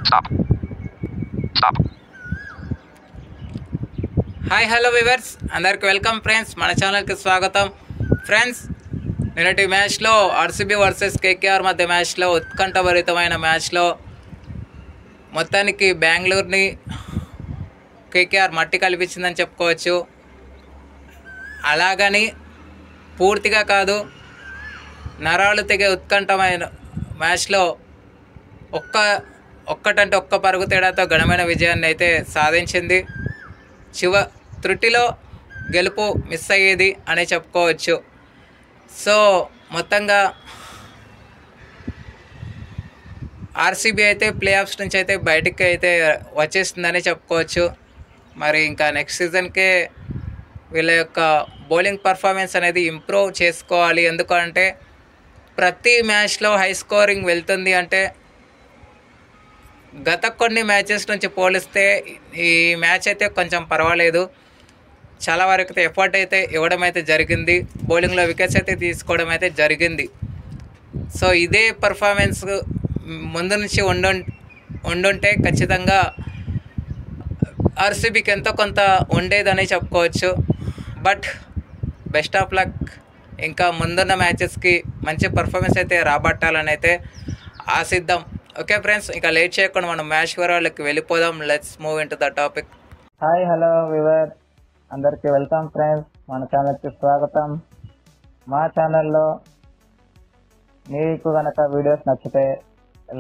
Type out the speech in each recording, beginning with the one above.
Stop. Stop. Hi hello viewers అందరికి welcome friends, మన ఛానల్కి స్వాగతం. ఫ్రెండ్స్, నిన్నటి మ్యాచ్లో ఆర్సీబీ వర్సెస్ కేకేఆర్ మధ్య మ్యాచ్లో ఉత్కంఠభరితమైన మ్యాచ్లో మొత్తానికి బెంగళూరుని కేకేఆర్ మట్టి కల్పించిందని చెప్పుకోవచ్చు. అలాగని పూర్తిగా కాదు, నరాలు తెగే ఉత్కంఠమైన మ్యాచ్లో ఒక్కటంటే ఒక్క పరుగు తేడాతో ఘనమైన విజయాన్ని అయితే సాధించింది. త్రుటిలో గెలుపు మిస్ అయ్యేది అని చెప్పుకోవచ్చు. సో మొత్తంగా ఆర్సీబీ అయితే ప్లే ఆఫ్స్ నుంచి అయితే బయటికి అయితే వచ్చేస్తుందని చెప్పుకోవచ్చు. మరి ఇంకా నెక్స్ట్ సీజన్కే వీళ్ళ యొక్క బౌలింగ్ పర్ఫార్మెన్స్ అనేది ఇంప్రూవ్ చేసుకోవాలి. ఎందుకంటే ప్రతి మ్యాచ్లో హై స్కోరింగ్ వెళ్తుంది అంటే గత కొన్ని మ్యాచెస్ నుంచి పోలిస్తే ఈ మ్యాచ్ అయితే కొంచెం పర్వాలేదు. చాలా వరకు అయితే ఎఫర్ట్ అయితే ఇవ్వడం అయితే జరిగింది, బౌలింగ్లో వికెట్స్ అయితే తీసుకోవడం అయితే జరిగింది. సో ఇదే పర్ఫార్మెన్స్ ముందు నుంచి ఉండుంటే ఖచ్చితంగా ఆర్సీబీకి ఎంతో కొంత ఉండేదని చెప్పుకోవచ్చు. బట్ బెస్ట్ ఆఫ్ లక్, ఇంకా ముందున్న మ్యాచెస్కి మంచి పర్ఫార్మెన్స్ అయితే రాబట్టాలని అయితే ఆశిద్దాం. ఓకే ఫ్రెండ్స్, ఇంకా లేట్ చేయకుండా మనం మ్యాచ్ వివరాలకి వెళ్ళిపోదాం. Let's move in to the topic. Hi hello we were అందరికీ వెల్కమ్ ఫ్రెండ్స్, మన ఛానల్కి స్వాగతం. మా ఛానల్లో మీకు కనుక వీడియోస్ నచ్చితే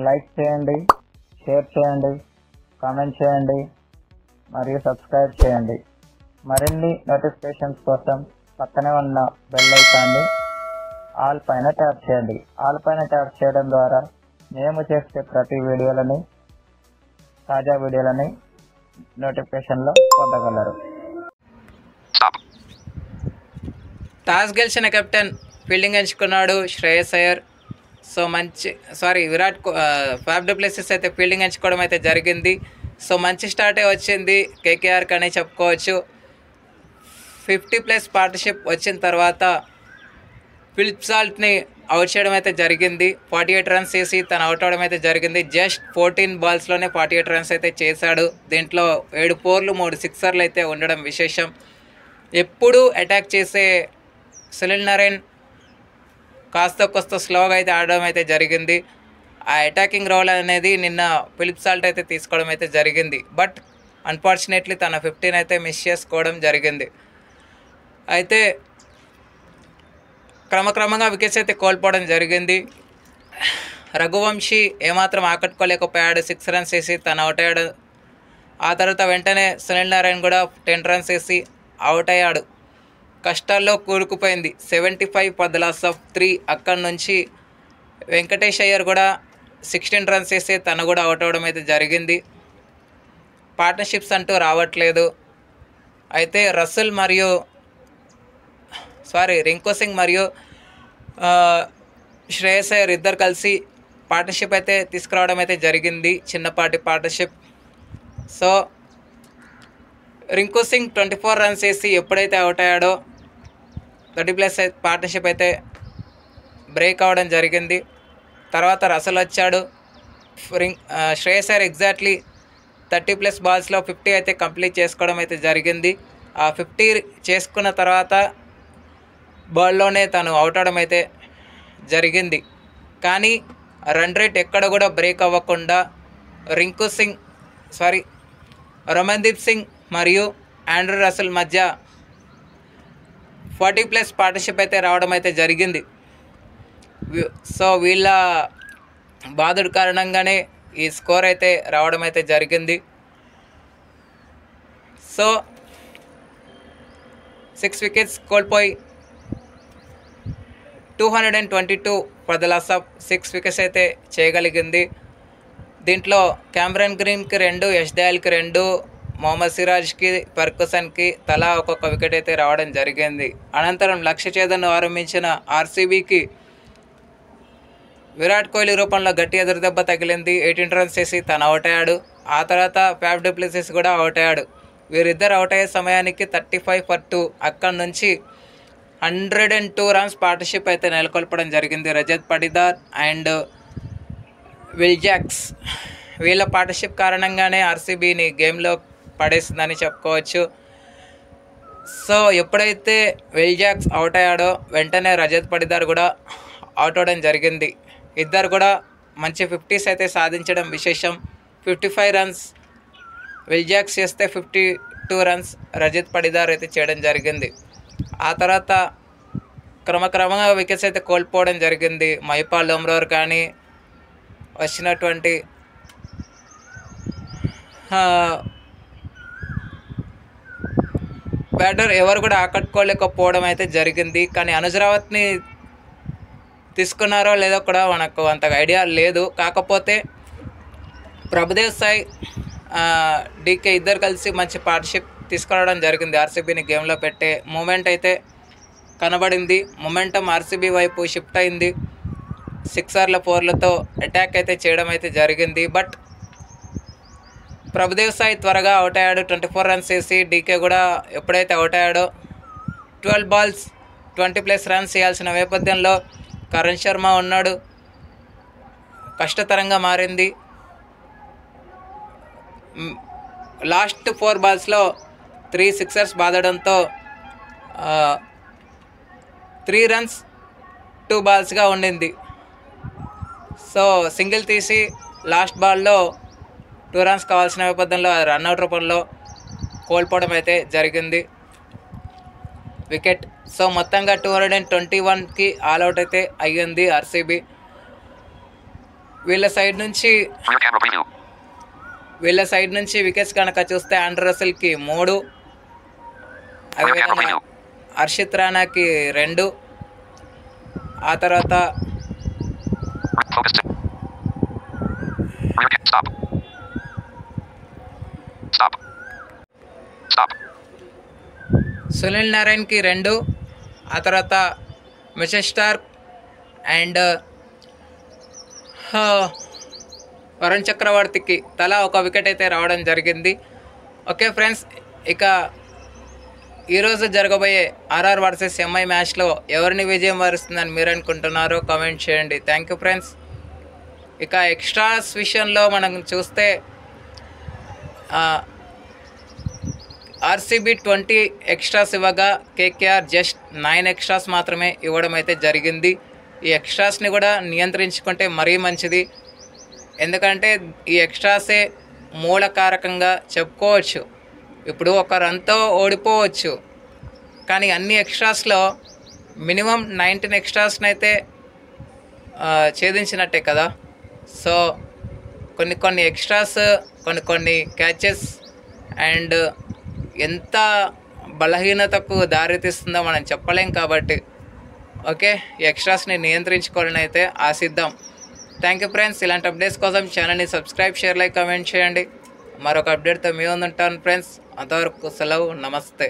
లైక్ చేయండి, షేర్ చేయండి, కామెంట్ చేయండి మరియు సబ్స్క్రైబ్ చేయండి. మరిన్ని నోటిఫికేషన్స్ కోసం పక్కనే ఉన్న బెల్ ఐకాన్ని ఆల్ పైన ట్యాప్ చేయండి. ఆల్ పైన ట్యాప్ చేయడం ద్వారా మేము చేసే ప్రతి వీడియోలని, తాజా వీడియోలని నోటిఫికేషన్లో పొందగలరు. టాస్ గెలిచిన కెప్టెన్ ఫీల్డింగ్ ఎంచుకున్నాడు Shreyas Iyer. So Faf du Plessis అయితే ఫీల్డింగ్ ఎంచుకోవడం అయితే జరిగింది. సో మంచి స్టార్టే వచ్చింది కేకేఆర్కి అని చెప్పుకోవచ్చు. 50+ పార్ట్నర్షిప్ వచ్చిన తర్వాత ఫిలిప్ సాల్ట్ని అవుట్ చేయడం అయితే జరిగింది. 48 రన్స్ చేసి తను అవుట్ అవడం అయితే జరిగింది. జస్ట్ 14 బాల్స్లోనే 48 రన్స్ అయితే చేశాడు. దీంట్లో 7 4లు 3 సిక్సర్లు అయితే ఉండడం విశేషం. ఎప్పుడూ అటాక్ చేసే సునీల్ నరేన్ కాస్త స్లోగా అయితే ఆడడం అయితే జరిగింది. ఆ అటాకింగ్ రోల్ అనేది నిన్న ఫిలిప్ సాల్ట్ అయితే తీసుకోవడం అయితే జరిగింది. బట్ అన్ఫార్చునేట్లీ తన 15 అయితే మిస్ చేసుకోవడం జరిగింది. అయితే క్రమక్రమంగా వికెట్స్ అయితే కోల్పోవడం జరిగింది. రఘువంశీ ఏమాత్రం ఆకట్టుకోలేకపోయాడు, 6 రన్స్ వేసి తను అవుట్ అయ్యాడు. ఆ తర్వాత వెంటనే సునీల్ నారాయణ కూడా 10 రన్స్ వేసి అవుట్ అయ్యాడు. కష్టాల్లో కూరుకుపోయింది. 75 ఫర్ ద లాస్ ఆఫ్ 3. అక్కడి నుంచి వెంకటేష్ అయ్యర్ కూడా 16 రన్స్ వేసి తను కూడా అవుట్ అవ్వడం అయితే జరిగింది. పార్ట్నర్షిప్స్ అంటూ రావట్లేదు. అయితే రింకు సింగ్ మరియు శ్రేయస్ అయ్యర్ ఇద్దరు కలిసి పార్ట్నర్షిప్ అయితే తీసుకురావడం అయితే జరిగింది, చిన్నపాటి partnership. So Rinku Singh 24 runs వేసి ఎప్పుడైతే అవుట్ అయ్యాడో 30+ పార్ట్నర్షిప్ అయితే బ్రేక్ అవ్వడం జరిగింది. తర్వాత రసల్ వచ్చాడు. శ్రేయస్ అయ్యర్ ఎగ్జాక్ట్లీ 30+ బాల్స్లో 50 అయితే కంప్లీట్ చేసుకోవడం అయితే జరిగింది. ఆ 50 చేసుకున్న తర్వాత బాల్లోనే తను అవుట్ అవడం అయితే జరిగింది. కానీ రన్ రేట్ ఎక్కడ కూడా బ్రేక్ అవ్వకుండా రమన్దీప్ సింగ్ మరియు ఆండ్రూ రసల్ మధ్య 40+ పార్ట్నర్షిప్ అయితే రావడం అయితే జరిగింది. సో వీళ్ళ బాధుడు కారణంగానే ఈ స్కోర్ అయితే రావడం అయితే జరిగింది. సో 6 వికెట్స్ కోల్పోయి 222 for the loss of 6 wickets అయితే చేయగలిగింది. దీంట్లో క్యామరన్ గ్రీన్కి 2, యష్ దయాల్కి 2, మొహమ్మద్ సిరాజ్కి, ఫెర్గుసన్కి తలా ఒక్కొక్క వికెట్ అయితే రావడం జరిగింది. అనంతరం లక్ష్య ఛేదనను ఆరంభించిన ఆర్సీబీకి విరాట్ కోహ్లీ రూపంలో గట్టి ఎదురుదెబ్బ తగిలింది. 18 రన్స్ చేసి తను అవుట్ అయ్యాడు. ఆ తర్వాత ఫాఫ్ డు ప్లెసిస్ కూడా అవుట్ అయ్యాడు. వీరిద్దరు అవుట్ అయ్యే సమయానికి 35 ఫర్ 2. అక్కడి నుంచి 102 రన్స్ పార్ట్నర్షిప్ అయితే నెలకొల్పడం జరిగింది. Rajat Patidar and Will Jacks వీళ్ళ పార్ట్నర్షిప్ కారణంగానే ఆర్సీబీని గేమ్లో పడేసిందని చెప్పుకోవచ్చు. సో ఎప్పుడైతే విల్ జాక్స్ అవుట్ అయ్యాడో వెంటనే రజత్ పడిదార్ కూడా అవుట్ అవ్వడం జరిగింది. ఇద్దరు కూడా మంచి 50s అయితే సాధించడం విశేషం. 55 రన్స్ విల్ జాక్స్ చేస్తే 52 రన్స్ రజత్ పడిదార్ అయితే చేయడం జరిగింది. ఆ తర్వాత క్రమక్రమంగా వికెట్స్ అయితే కోల్పోవడం జరిగింది. మైపాల్ లొమ్రోర్ కానీ వచ్చినటువంటి బ్యాటర్ ఎవరు కూడా ఆకట్టుకోలేకపోవడం అయితే జరిగింది. కానీ అనుజ్ రావత్ని తీసుకున్నారో లేదో కూడా మనకు అంతగా ఐడియా లేదు. కాకపోతే ప్రభుదేవ్ సాయి డీకే ఇద్దరు కలిసి మంచి పార్ట్నర్షిప్ తీసుకురావడం జరిగింది. ఆర్సీబీని గేమ్లో పెట్టే మూమెంట్ అయితే కనబడింది. మొమెంటం ఆర్సీబీ వైపు షిఫ్ట్ అయింది. 6 4లతో అటాక్ అయితే చేయడం అయితే జరిగింది. బట్ ప్రభుదేవ్ సాయి త్వరగా అవుట్ అయ్యాడు. 24 రన్స్ వేసి డీకే కూడా ఎప్పుడైతే అవుట్ అయ్యాడో 12 balls 20+ రన్స్ చేయాల్సిన నేపథ్యంలో కరణ్ శర్మ ఉన్నాడు. కష్టతరంగా మారింది. లాస్ట్ 4 balls-లో 3 sixers బాదడంతో 3 runs 2 balls-గా ఉండింది. సో సింగిల్ తీసి లాస్ట్ బాల్లో 2 runs కావాల్సిన నేపథ్యంలో రన్అట్ రూపంలో కోల్పోవడం అయితే జరిగింది వికెట్. సో మొత్తంగా 221కి ఆల్అవుట్ అయితే అయ్యింది ఆర్సీబీ. వీళ్ళ సైడ్ నుంచి వికెట్స్ కనుక చూస్తే ఆండ్రే రసెల్కి 3, అదేవిధంగా హర్షిత్ రాణాకి 2, ఆ తర్వాత సునీల్ నారాయణ్కి 2, ఆ తర్వాత మిచెల్ స్టార్క్ అండ్ వరుణ్ చక్రవర్తికి తలా 1 వికెట్ అయితే రావడం జరిగింది. ఓకే ఫ్రెండ్స్, ఇక ఈరోజు జరగబోయే ఆర్ఆర్ వర్సెస్ ఎంఐ మ్యాచ్లో ఎవరిని విజయం వరిస్తుందని మీరు అనుకుంటున్నారో కామెంట్ చేయండి. Thank you friends. ఇక ఎక్స్ట్రాస్ విషయంలో మనం చూస్తే ఆర్సీబీ 20 ఎక్స్ట్రాస్ ఇవ్వగా కేకేఆర్ జస్ట్ 9 ఎక్స్ట్రాస్ మాత్రమే ఇవ్వడం అయితే జరిగింది. ఈ ఎక్స్ట్రాస్ని కూడా నియంత్రించుకుంటే మరీ మంచిది. ఎందుకంటే ఈ ఎక్స్ట్రాసే మూలకారకంగా చెప్పుకోవచ్చు. ఇప్పుడు ఒక రన్తో ఓడిపోవచ్చు, కానీ అన్ని ఎక్స్ట్రాస్లో మినిమం 19 ఎక్స్ట్రాస్ని అయితే ఛేదించినట్టే కదా. సో కొన్ని ఎక్స్ట్రాస్ కొన్ని క్యాచెస్ అండ్ ఎంత బలహీనతకు దారితీస్తుందో మనం చెప్పలేం. కాబట్టి ఓకే, ఎక్స్ట్రాస్ని నియంత్రించుకోవాలని అయితే ఆశిద్దాం. Thank you friends. ఇలాంటి అప్డేట్స్ కోసం ఛానల్ని సబ్స్క్రైబ్, షేర్, లైక్, కామెంట్ చేయండి. మరొక అప్డేట్తో మీ ముందు ఉంటాను ఫ్రెండ్స్. అంతవరకు సెలవు, నమస్తే.